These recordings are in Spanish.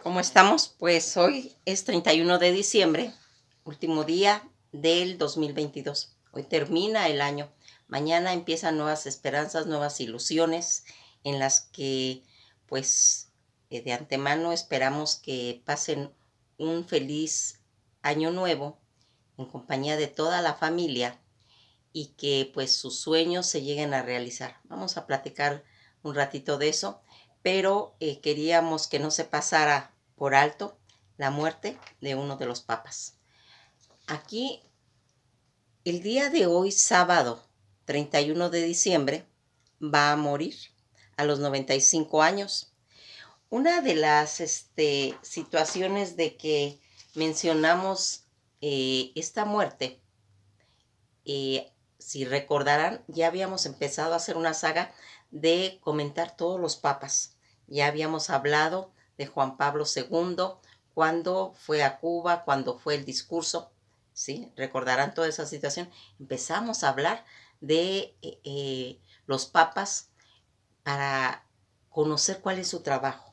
¿Cómo estamos? Pues hoy es 31 de diciembre, último día del 2022. Hoy termina el año. Mañana empiezan nuevas esperanzas, nuevas ilusiones en las que, pues, de antemano esperamos que pasen un feliz año nuevo en compañía de toda la familia y que pues sus sueños se lleguen a realizar. Vamos a platicar un ratito de eso, pero queríamos que no se pasara por alto la muerte de uno de los papas. Aquí, el día de hoy, sábado 31 de diciembre, va a morir a los 95 años. Una de las situaciones de que mencionamos esta muerte, si recordarán, ya habíamos empezado a hacer una saga de comentar todos los papas. Ya habíamos hablado de Juan Pablo II, cuando fue a Cuba, cuando fue el discurso, ¿sí? Recordarán toda esa situación. Empezamos a hablar de los papas para conocer cuál es su trabajo,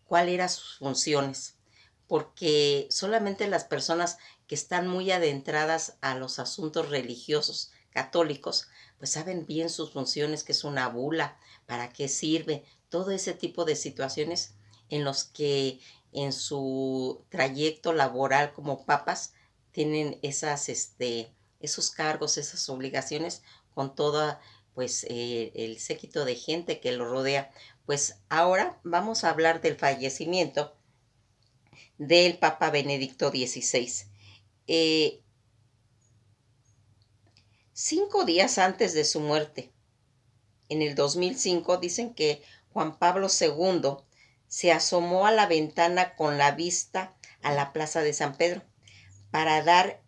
cuáles eran sus funciones, porque solamente las personas que están muy adentradas a los asuntos religiosos católicos, pues saben bien sus funciones, qué es una bula, para qué sirve, todo ese tipo de situaciones en los que en su trayecto laboral como papas tienen esos cargos, esas obligaciones con toda pues el séquito de gente que lo rodea. Pues ahora vamos a hablar del fallecimiento del Papa Benedicto XVI. Eh, 5 días antes de su muerte, en el 2005, dicen que Juan Pablo II se asomó a la ventana con la vista a la Plaza de San Pedro para dar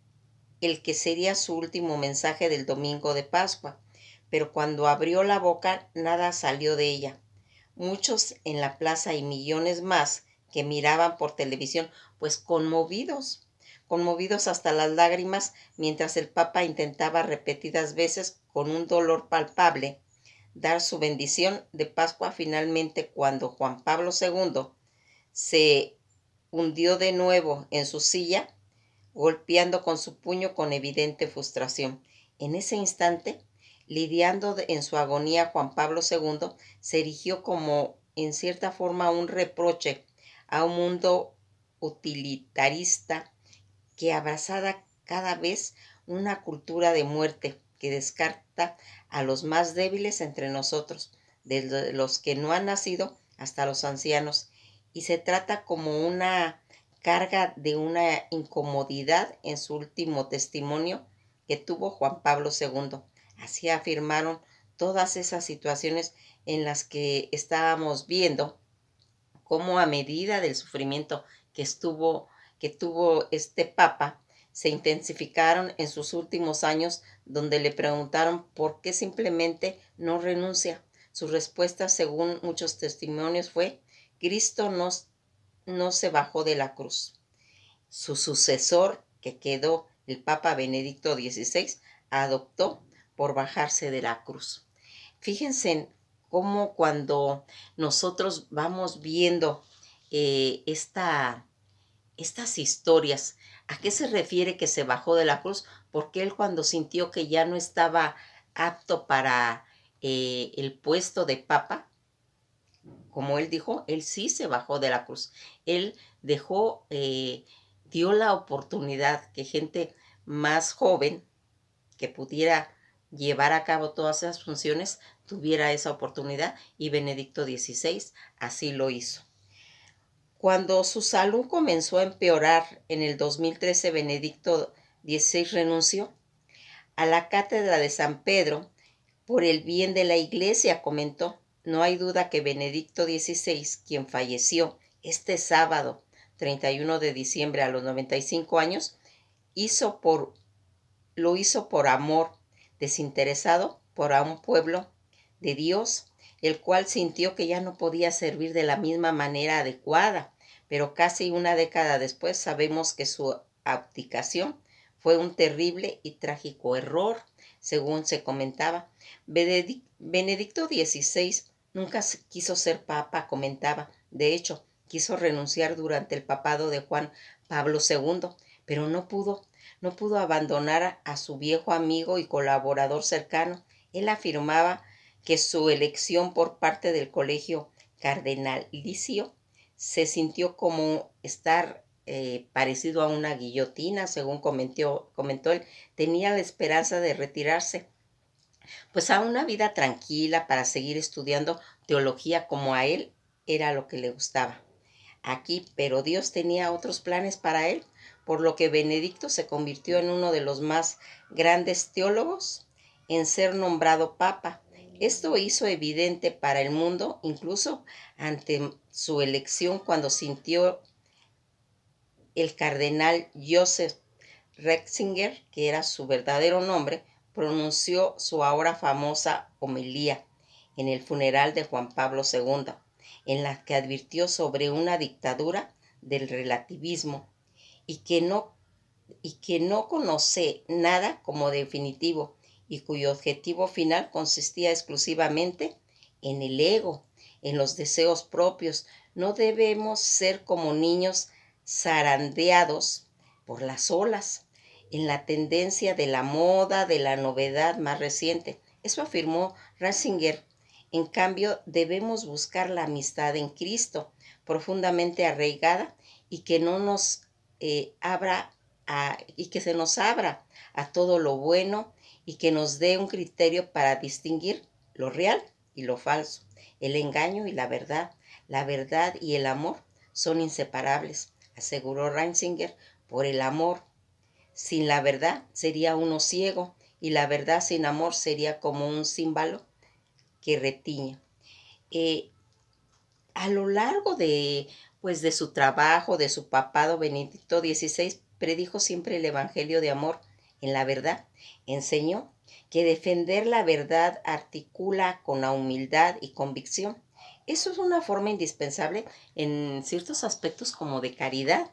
el que sería su último mensaje del domingo de Pascua, pero cuando abrió la boca nada salió de ella. Muchos en la plaza y millones más que miraban por televisión, pues conmovidos hasta las lágrimas, mientras el Papa intentaba repetidas veces, con un dolor palpable, dar su bendición de Pascua. Finalmente, cuando Juan Pablo II se hundió de nuevo en su silla, golpeando con su puño con evidente frustración. En ese instante, lidiando en su agonía, Juan Pablo II se erigió como, en cierta forma, un reproche a un mundo utilitarista que abrazaba cada vez una cultura de muerte que descarta a los más débiles entre nosotros, desde los que no han nacido hasta los ancianos, y se trata como una carga de una incomodidad en su último testimonio que tuvo Juan Pablo II. Así afirmaron todas esas situaciones en las que estábamos viendo cómo, a medida del sufrimiento que tuvo este papa, se intensificaron en sus últimos años, donde le preguntaron por qué simplemente no renuncia. Su respuesta, según muchos testimonios, fue: Cristo no se bajó de la cruz. Su sucesor, que quedó el Papa Benedicto XVI, adoptó por bajarse de la cruz. Fíjense en cómo, cuando nosotros vamos viendo eh, esta, estas historias, ¿a qué se refiere que se bajó de la cruz? Porque él, cuando sintió que ya no estaba apto para el puesto de papa, como él dijo, él sí se bajó de la cruz. Él dejó, dio la oportunidad que gente más joven que pudiera llevar a cabo todas esas funciones tuviera esa oportunidad, y Benedicto XVI así lo hizo. Cuando su salud comenzó a empeorar en el 2013, Benedicto XVI renunció a la cátedra de San Pedro por el bien de la iglesia, comentó. No hay duda que Benedicto XVI, quien falleció este sábado 31 de diciembre a los 95 años, hizo por, lo hizo por amor desinteresado por a un pueblo de Dios, el cual sintió que ya no podía servir de la misma manera adecuada. Pero casi una década después sabemos que su abdicación fue un terrible y trágico error, según se comentaba. Benedicto XVI nunca quiso ser papa, comentaba. De hecho, quiso renunciar durante el papado de Juan Pablo II, pero no pudo abandonar a su viejo amigo y colaborador cercano. Él afirmaba que su elección por parte del colegio cardenalicio se sintió como estar parecido a una guillotina, según comentó él. Tenía la esperanza de retirarse pues a una vida tranquila para seguir estudiando teología como a él era lo que le gustaba. Aquí, pero Dios tenía otros planes para él, por lo que Benedicto se convirtió en uno de los más grandes teólogos en ser nombrado papa. Esto hizo evidente para el mundo, incluso ante su elección, cuando sintió el cardenal Joseph Ratzinger, que era su verdadero nombre, pronunció su ahora famosa homilía en el funeral de Juan Pablo II, en la que advirtió sobre una dictadura del relativismo y que no conoce nada como definitivo y cuyo objetivo final consistía exclusivamente en el ego, en los deseos propios. No debemos ser como niños zarandeados por las olas, en la tendencia de la moda, de la novedad más reciente. Eso afirmó Ratzinger. En cambio, debemos buscar la amistad en Cristo, profundamente arraigada y que no nos y que se nos abra a todo lo bueno y que nos dé un criterio para distinguir lo real y lo falso, el engaño y la verdad y el amor son inseparables, aseguró Ratzinger. Por el amor sin la verdad sería uno ciego y la verdad sin amor sería como un címbalo que retiña. Eh, a lo largo de su trabajo, de su papado, Benedicto XVI predijo siempre el Evangelio de amor en la verdad. Enseñó que defender la verdad articula con la humildad y convicción. Eso es una forma indispensable en ciertos aspectos como de caridad,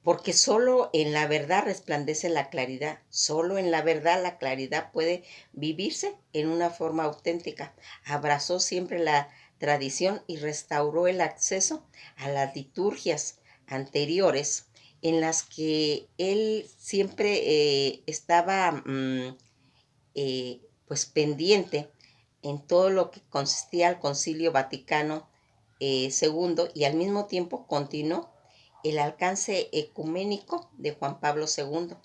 porque solo en la verdad resplandece la claridad, solo en la verdad la claridad puede vivirse en una forma auténtica. Abrazó siempre la tradición y restauró el acceso a las liturgias anteriores en las que él siempre estaba pues pendiente en todo lo que consistía el Concilio Vaticano II y al mismo tiempo continuó el alcance ecuménico de Juan Pablo II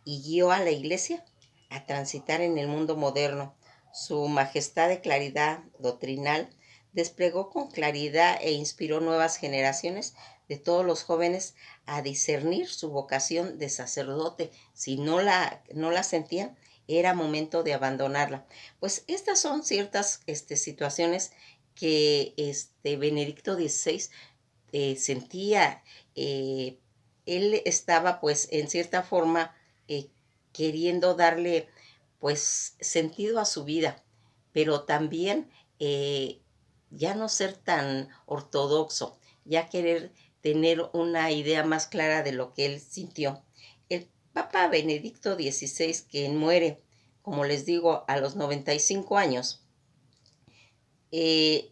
y guió a la Iglesia a transitar en el mundo moderno. Su majestad de claridad doctrinal desplegó con claridad e inspiró nuevas generaciones de todos los jóvenes a discernir su vocación de sacerdote. Si no la sentían, era momento de abandonarla. Pues estas son ciertas situaciones que Benedicto XVI sentía. eh, Él estaba pues en cierta forma queriendo darle pues sentido a su vida, pero también ya no ser tan ortodoxo, ya querer tener una idea más clara de lo que él sintió. El Papa Benedicto XVI, que muere, como les digo, a los 95 años, eh,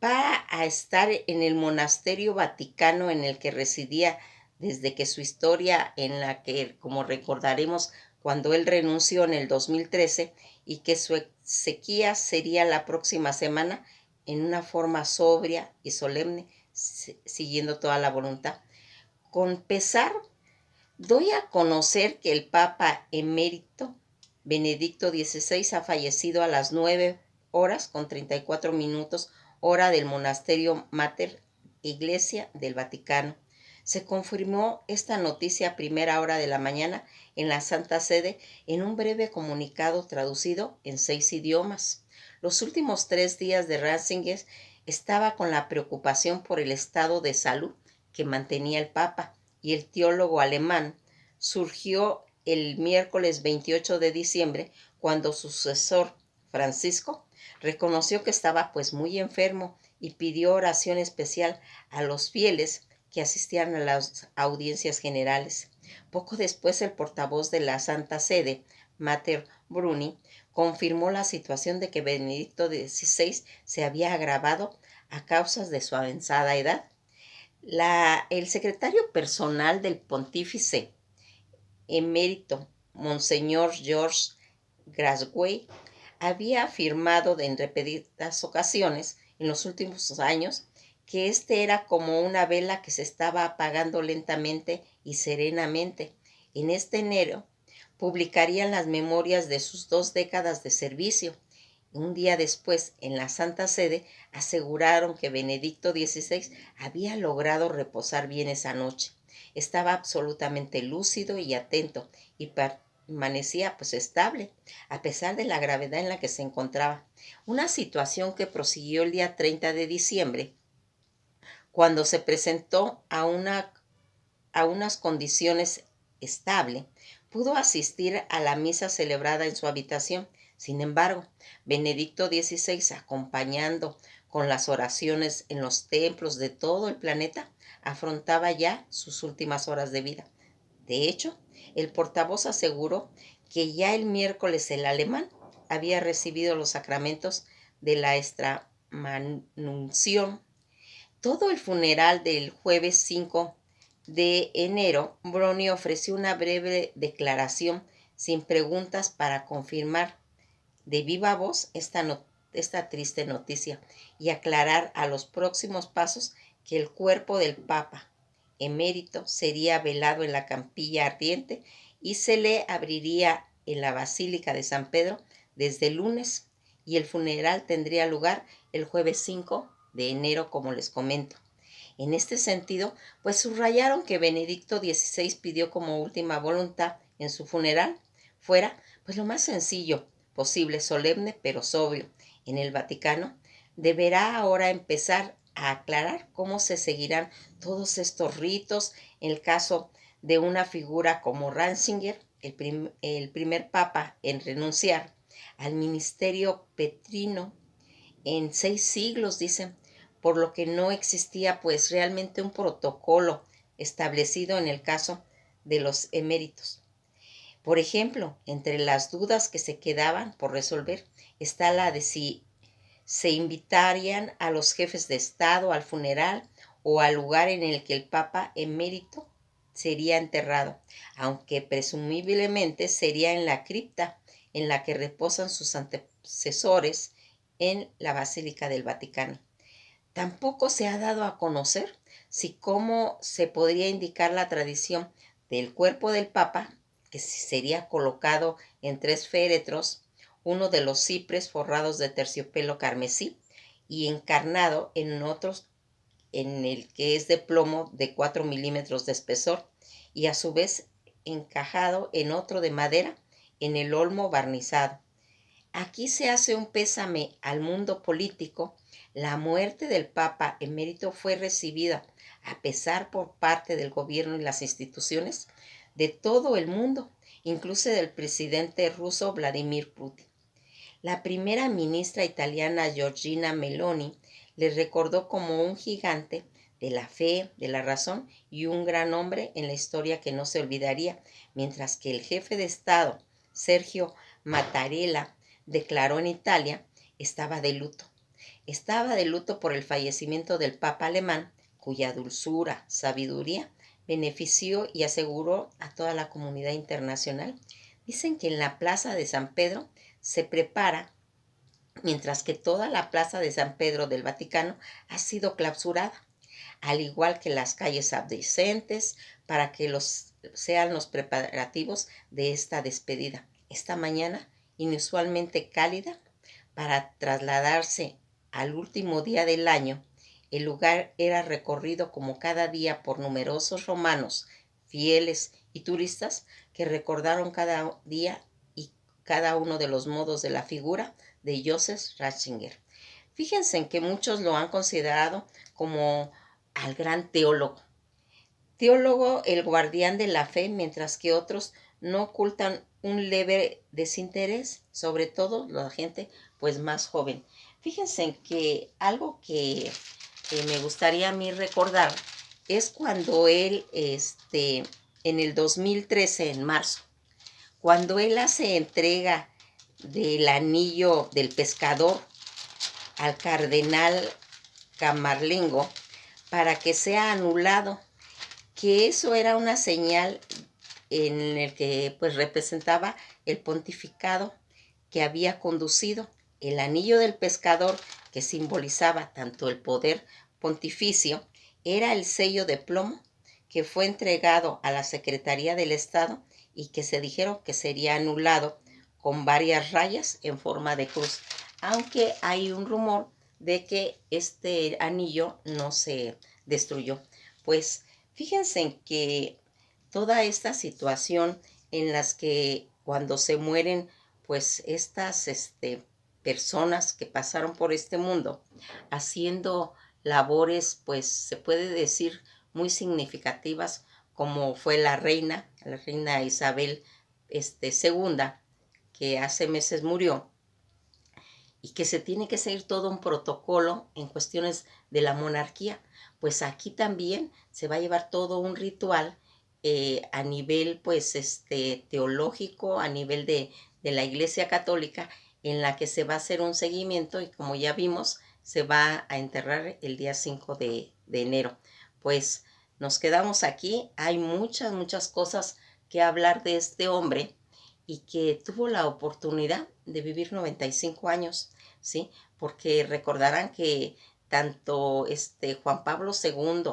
va a estar en el monasterio vaticano en el que residía desde que su historia, en la que, como recordaremos, cuando él renunció en el 2013 y que su exequia sería la próxima semana en una forma sobria y solemne, siguiendo toda la voluntad. Con pesar, doy a conocer que el Papa emérito Benedicto XVI ha fallecido a las 9:34 hora del monasterio Mater Iglesia del Vaticano. Se confirmó esta noticia a primera hora de la mañana en la Santa Sede en un breve comunicado traducido en 6 idiomas. Los últimos 3 días de Ratzinger estaba con la preocupación por el estado de salud que mantenía el Papa, y el teólogo alemán surgió el miércoles 28 de diciembre cuando su sucesor Francisco reconoció que estaba pues muy enfermo y pidió oración especial a los fieles que asistían a las audiencias generales. Poco después el portavoz de la Santa Sede, Mater Bruni, confirmó la situación de que Benedicto XVI se había agravado a causa de su avanzada edad. El secretario personal del pontífice emérito, Monseñor George Grasway, había afirmado en repetidas ocasiones en los últimos años que este era como una vela que se estaba apagando lentamente y serenamente. En este enero publicarían las memorias de sus 2 décadas de servicio. Un día después, en la Santa Sede, aseguraron que Benedicto XVI había logrado reposar bien esa noche. Estaba absolutamente lúcido y atento y permanecía estable, a pesar de la gravedad en la que se encontraba. Una situación que prosiguió el día 30 de diciembre, cuando se presentó a unas condiciones estable, pudo asistir a la misa celebrada en su habitación. Sin embargo, Benedicto XVI, acompañando con las oraciones en los templos de todo el planeta, afrontaba ya sus últimas horas de vida. De hecho, el portavoz aseguró que ya el miércoles el alemán había recibido los sacramentos de la extremaunción. Todo el funeral del jueves 5 de enero, Brownie ofreció una breve declaración sin preguntas para confirmar de viva voz esta triste noticia y aclarar a los próximos pasos que el cuerpo del Papa emérito sería velado en la capilla ardiente y se le abriría en la Basílica de San Pedro desde el lunes, y el funeral tendría lugar el jueves 5 de enero, como les comento. En este sentido, subrayaron que Benedicto XVI pidió como última voluntad en su funeral fuera lo más sencillo posible, solemne pero sobrio. En el Vaticano deberá ahora empezar a aclarar cómo se seguirán todos estos ritos en el caso de una figura como Ratzinger, el primer papa en renunciar al ministerio petrino en 6 siglos, dicen, por lo que no existía realmente un protocolo establecido en el caso de los eméritos. Por ejemplo, entre las dudas que se quedaban por resolver está la de si se invitarían a los jefes de Estado al funeral o al lugar en el que el Papa emérito sería enterrado, aunque presumiblemente sería en la cripta en la que reposan sus antecesores en la Basílica del Vaticano. Tampoco se ha dado a conocer cómo se podría indicar la tradición del cuerpo del Papa, que sería colocado en 3 féretros, uno de los cipres forrados de terciopelo carmesí y encarnado en otros en el que es de plomo de 4 milímetros de espesor y a su vez encajado en otro de madera en el olmo barnizado. Aquí se hace un pésame al mundo político. La muerte del Papa emérito fue recibida a pesar por parte del gobierno y las instituciones de todo el mundo, incluso del presidente ruso Vladimir Putin. La primera ministra italiana Giorgia Meloni le recordó como un gigante de la fe, de la razón y un gran hombre en la historia que no se olvidaría, mientras que el jefe de Estado, Sergio Mattarella, declaró en Italia, estaba de luto. Estaba de luto por el fallecimiento del Papa alemán, cuya dulzura, sabiduría, benefició y aseguró a toda la comunidad internacional. Dicen que en la plaza de San Pedro se prepara, mientras que toda la plaza de San Pedro del Vaticano ha sido clausurada, al igual que las calles adyacentes, para que sean los preparativos de esta despedida. Esta mañana, inusualmente cálida, para trasladarse al último día del año, el lugar era recorrido como cada día por numerosos romanos, fieles y turistas que recordaron cada día y cada uno de los modos de la figura de Joseph Ratzinger. Fíjense en que muchos lo han considerado como al gran teólogo. Teólogo, el guardián de la fe, mientras que otros no ocultan un leve desinterés, sobre todo la gente más joven. Fíjense en que algo que me gustaría a mí recordar es cuando él, en el 2013, en marzo, cuando él hace entrega del anillo del pescador al cardenal Camarlengo para que sea anulado, que eso era una señal en el que pues representaba el pontificado que había conducido. El anillo del pescador, que simbolizaba tanto el poder pontificio, era el sello de plomo que fue entregado a la Secretaría del Estado y que se dijeron que sería anulado con varias rayas en forma de cruz, aunque hay un rumor de que este anillo no se destruyó. Pues fíjense en que toda esta situación en las que cuando se mueren, pues estas personas que pasaron por este mundo haciendo labores, pues se puede decir muy significativas, como fue la reina Isabel segunda, que hace meses murió, y que se tiene que seguir todo un protocolo en cuestiones de la monarquía. Pues aquí también se va a llevar todo un ritual a nivel pues teológico, a nivel de la Iglesia Católica, en la que se va a hacer un seguimiento y como ya vimos, se va a enterrar el día 5 de enero. Pues nos quedamos aquí, hay muchas cosas que hablar de este hombre y que tuvo la oportunidad de vivir 95 años, ¿sí? Porque recordarán que tanto Juan Pablo II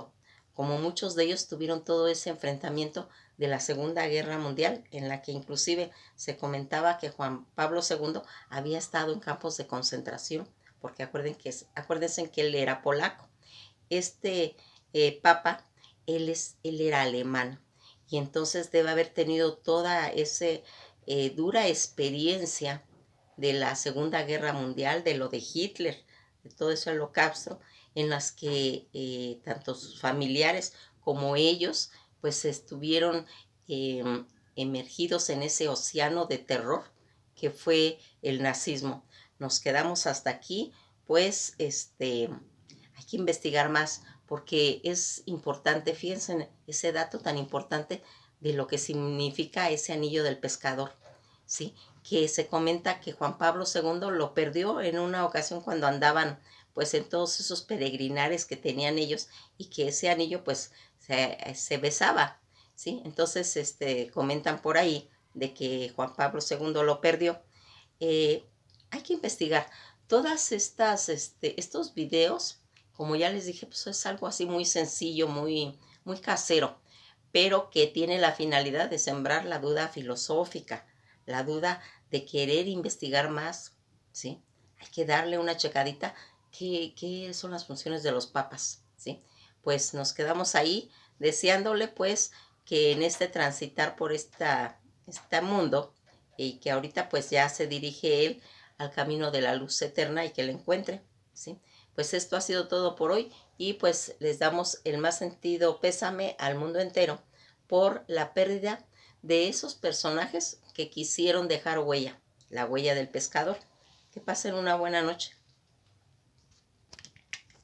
como muchos de ellos tuvieron todo ese enfrentamiento de la Segunda Guerra Mundial, en la que inclusive se comentaba que Juan Pablo II había estado en campos de concentración, porque acuérdense que él era polaco. Papa, él era alemán, y entonces debe haber tenido toda esa dura experiencia de la Segunda Guerra Mundial, de lo de Hitler, de todo ese holocausto, en las que tanto sus familiares como ellos pues estuvieron emergidos en ese océano de terror que fue el nazismo. Nos quedamos hasta aquí, pues hay que investigar más porque es importante, fíjense en ese dato tan importante de lo que significa ese anillo del pescador, ¿sí? Que se comenta que Juan Pablo II lo perdió en una ocasión cuando andaban pues en todos esos peregrinares que tenían ellos y que ese anillo pues se besaba, ¿sí? Entonces comentan por ahí de que Juan Pablo II lo perdió. Hay que investigar todas estos videos, como ya les dije, pues es algo así muy sencillo, muy casero, pero que tiene la finalidad de sembrar la duda filosófica, la duda de querer investigar más, ¿sí? Hay que darle una checadita, ¿qué son las funciones de los papas, ¿sí? Pues nos quedamos ahí deseándole pues que en este transitar por este mundo y que ahorita pues ya se dirige él al camino de la luz eterna y que la encuentre, ¿sí? Pues esto ha sido todo por hoy y pues les damos el más sentido pésame al mundo entero por la pérdida de esos personajes que quisieron dejar huella, la huella del pescador. Que pasen una buena noche.